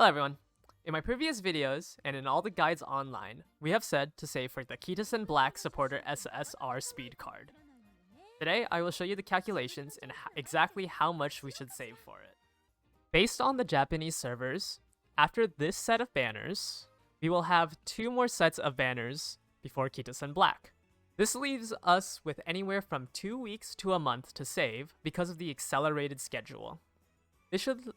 Hello everyone. In my previous videos, and in all the guides online, we have said to save for the Kitasan Black Supporter SSR speed card. Today, I will show you the calculations and exactly how much we should save for it. Based on the Japanese servers, after this set of banners, we will have 2 more sets of banners before Kitasan Black. This leaves us with anywhere from 2 weeks to a month to save because of the accelerated schedule. This should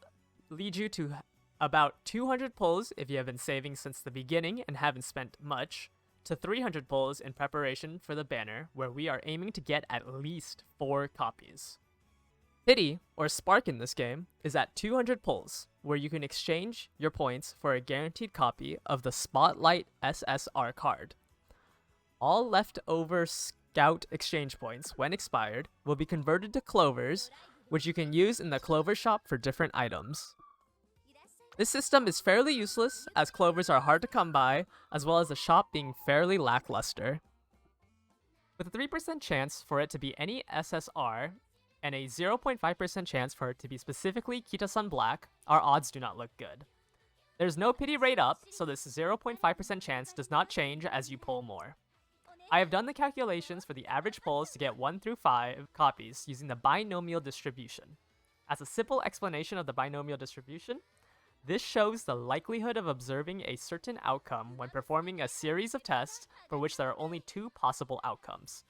lead you to about 200 pulls if you have been saving since the beginning and haven't spent much, to 300 pulls in preparation for the banner, where we are aiming to get at least 4 copies. Pity, or Spark in this game, is at 200 pulls, where you can exchange your points for a guaranteed copy of the Spotlight SSR card. All leftover Scout exchange points, when expired, will be converted to Clovers, which you can use in the Clover shop for different items. This system is fairly useless, as Clovers are hard to come by, as well as the shop being fairly lackluster. With a 3% chance for it to be any SSR, and a 0.5% chance for it to be specifically Kitasan Black, our odds do not look good. There's no pity rate up, so this 0.5% chance does not change as you pull more. I have done the calculations for the average pulls to get 1 through 5 copies using the binomial distribution. As a simple explanation of the binomial distribution, this shows the likelihood of observing a certain outcome when performing a series of tests for which there are only 2 possible outcomes.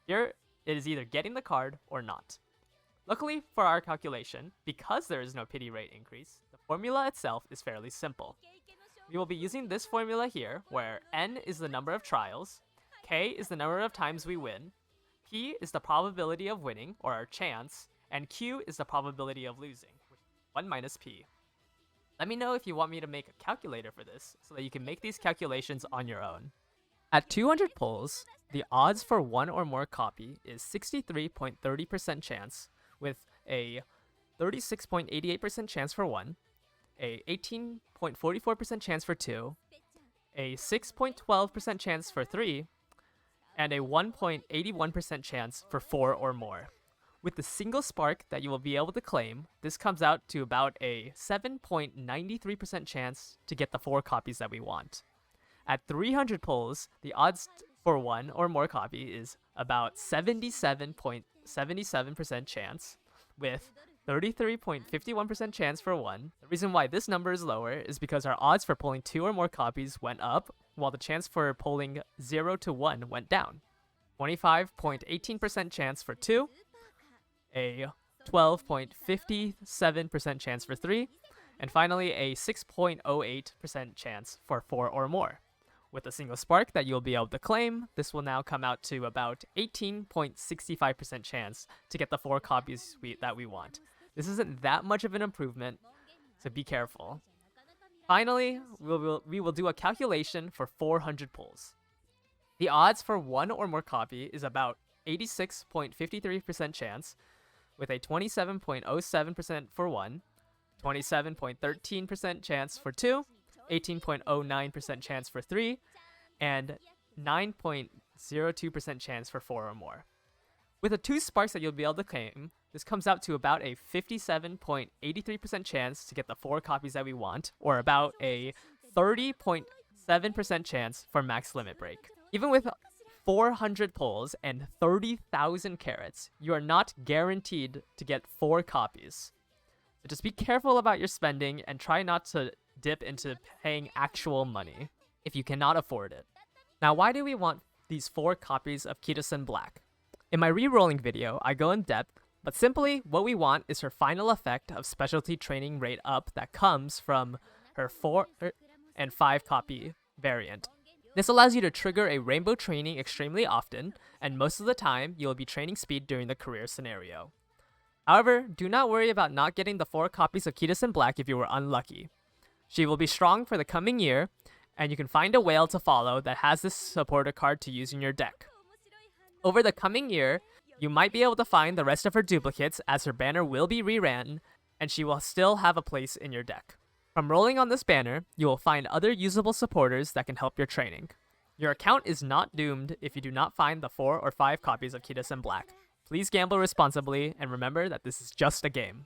Here, it is either getting the card or not. Luckily for our calculation, because there is no pity rate increase, the formula itself is fairly simple. We will be using this formula here, where N is the number of trials, K is the number of times we win, P is the probability of winning, or our chance, and Q is the probability of losing, which is 1 minus P. Let me know if you want me to make a calculator for this, so that you can make these calculations on your own. At 200 pulls, the odds for 1 or more copy is 63.30% chance, with a 36.88% chance for 1, a 18.44% chance for 2, a 6.12% chance for 3, and a 1.81% chance for 4 or more. With the single spark that you will be able to claim, this comes out to about a 7.93% chance to get the 4 copies that we want. At 300 pulls, the odds for 1 or more copy is about 77.77% chance, with 33.51% chance for 1. The reason why this number is lower is because our odds for pulling 2 or more copies went up, while the chance for pulling 0 to 1 went down. 25.18% chance for 2, a 12.57% chance for 3, and finally a 6.08% chance for 4 or more. With a single spark that you'll be able to claim, this will now come out to about 18.65% chance to get the 4 copies that we want. This isn't that much of an improvement, so be careful. Finally, we will do a calculation for 400 pulls. The odds for 1 or more copy is about 86.53% chance, with a 27.07% for 1, 27.13% chance for 2, 18.09% chance for 3, and 9.02% chance for 4 or more. With the 2 sparks that you'll be able to claim, this comes out to about a 57.83% chance to get the 4 copies that we want, or about a 30.7% chance for max limit break. Even with 400 pulls and 30,000 carats, you are not guaranteed to get 4 copies. So just be careful about your spending and try not to dip into paying actual money if you cannot afford it. Now, why do we want these 4 copies of Kitasan Black? In my re-rolling video, I go in depth, but simply what we want is her final effect of specialty training rate up that comes from her 4 and 5 copy variant. This allows you to trigger a rainbow training extremely often, and most of the time, you will be training speed during the career scenario. However, do not worry about not getting the 4 copies of Kitasan Black if you were unlucky. She will be strong for the coming year, and you can find a whale to follow that has this supporter card to use in your deck. Over the coming year, you might be able to find the rest of her duplicates, as her banner will be reran, and she will still have a place in your deck. From rolling on this banner, you will find other usable supporters that can help your training. Your account is not doomed if you do not find the 4 or 5 copies of Kitasan Black. Please gamble responsibly, and remember that this is just a game.